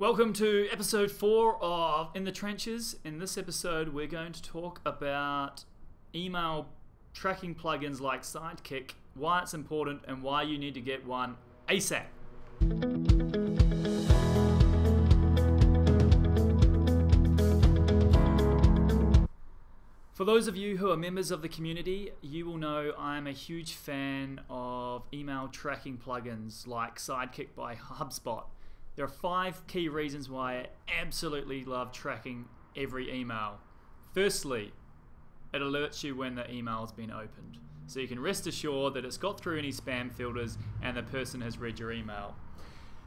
Welcome to episode 4 of In the Trenches. In this episode, we're going to talk about email tracking plugins like Sidekick, why it's important, and why you need to get one ASAP. For those of you who are members of the community, you will know I'm a huge fan of email tracking plugins like Sidekick by HubSpot. There are 5 key reasons why I absolutely love tracking every email. Firstly, it alerts you when the email has been opened, so you can rest assured that it's got through any spam filters and the person has read your email.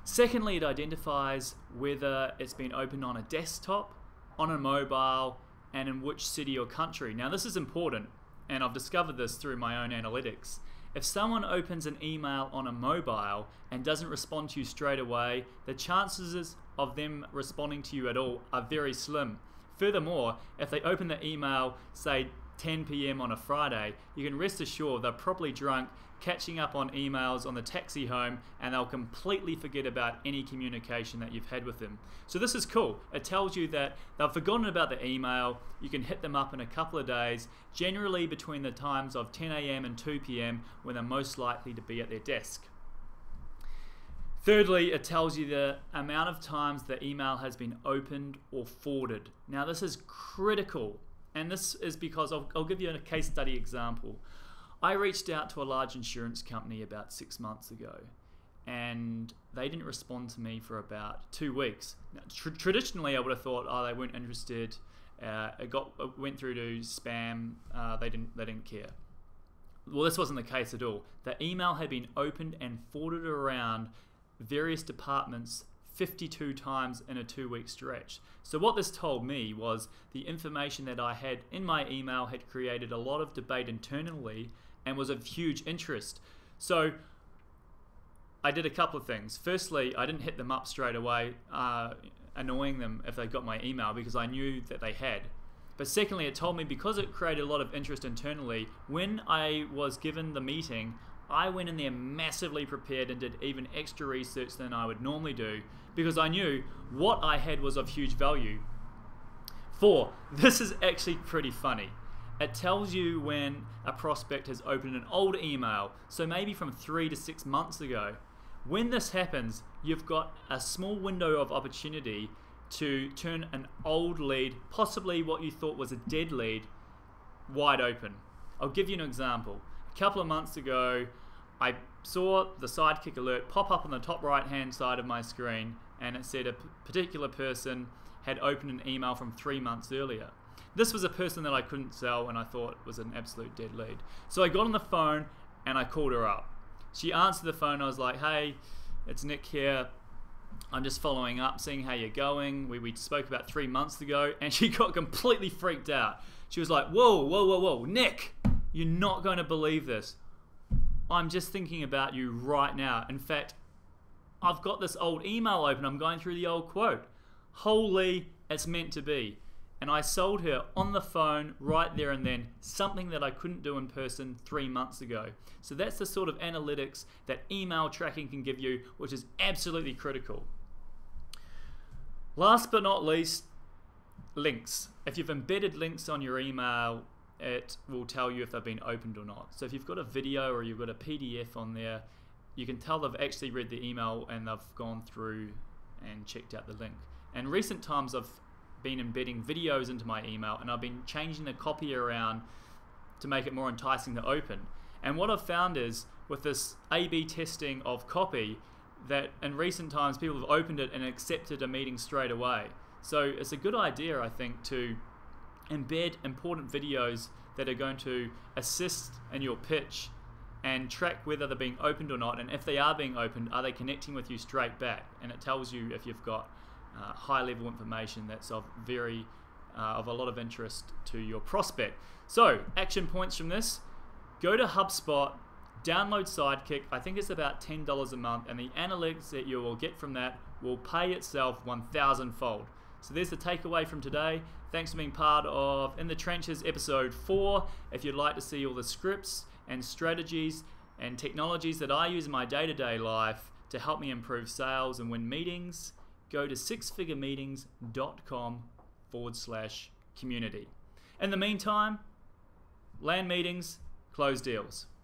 Secondly, it identifies whether it's been opened on a desktop, on a mobile, and in which city or country. Now this is important, and I've discovered this through my own analytics. If someone opens an email on a mobile and doesn't respond to you straight away, the chances of them responding to you at all are very slim. Furthermore, if they open the email, say 10 PM on a Friday, you can rest assured they're probably drunk, catching up on emails on the taxi home, and they'll completely forget about any communication that you've had with them. So this is cool. It tells you that they've forgotten about the email. You can hit them up in a couple of days, generally between the times of 10 AM and 2 PM when they're most likely to be at their desk. Thirdly, it tells you the amount of times the email has been opened or forwarded. Now this is critical, and this is because I'll give you a case study example. I reached out to a large insurance company about 6 months ago, and they didn't respond to me for about 2 weeks. Now, traditionally, I would have thought, oh, they weren't interested. It went through to spam. They didn't care. Well, this wasn't the case at all. The email had been opened and forwarded around various departments 52 times in a 2-week stretch. So what this told me was the information that I had in my email had created a lot of debate internally and was of huge interest. So I did a couple of things. Firstly, I didn't hit them up straight away, annoying them if they got my email, because I knew that they had. But secondly, it told me, because it created a lot of interest internally, when I was given the meeting, I went in there massively prepared and did even extra research than I would normally do, because I knew what I had was of huge value. 4, this is actually pretty funny. It tells you when a prospect has opened an old email, so maybe from 3 to 6 months ago. When this happens, you've got a small window of opportunity to turn an old lead, possibly what you thought was a dead lead, wide open. I'll give you an example. A couple of months ago, I saw the Sidekick alert pop up on the top right hand side of my screen, and it said a particular person had opened an email from 3 months earlier. This was a person that I couldn't sell and I thought was an absolute dead lead. So I got on the phone and I called her up. She answered the phone. I was like, hey, it's Nick here. I'm just following up, seeing how you're going. We spoke about 3 months ago, and she got completely freaked out. She was like, whoa, Nick, you're not going to believe this. I'm just thinking about you right now. In fact, I've got this old email open. I'm going through the old quote. Holy, it's meant to be. And I sold her on the phone right there and then, something that I couldn't do in person 3 months ago. So that's the sort of analytics that email tracking can give you, which is absolutely critical. Last but not least, links. If you've embedded links on your email, it will tell you if they've been opened or not. So if you've got a video or you've got a PDF on there, you can tell they've actually read the email and they've gone through and checked out the link. In recent times, I've been embedding videos into my email, and I've been changing the copy around to make it more enticing to open. And what I've found is, with this A/B testing of copy, that in recent times people have opened it and accepted a meeting straight away. So it's a good idea, I think, to embed important videos that are going to assist in your pitch and track whether they're being opened or not, and if they are being opened, are they connecting with you straight back? And it tells you if you've got high-level information that's of a lot of interest to your prospect. So, action points from this: go to HubSpot, download Sidekick. I think it's about $10 a month, and the analytics that you will get from that will pay itself 1,000-fold. So there's the takeaway from today. Thanks for being part of In the Trenches episode 4. If you'd like to see all the scripts and strategies and technologies that I use in my day-to-day life to help me improve sales and win meetings, go to sixfiguremeetings.com/community. In the meantime, land meetings, close deals.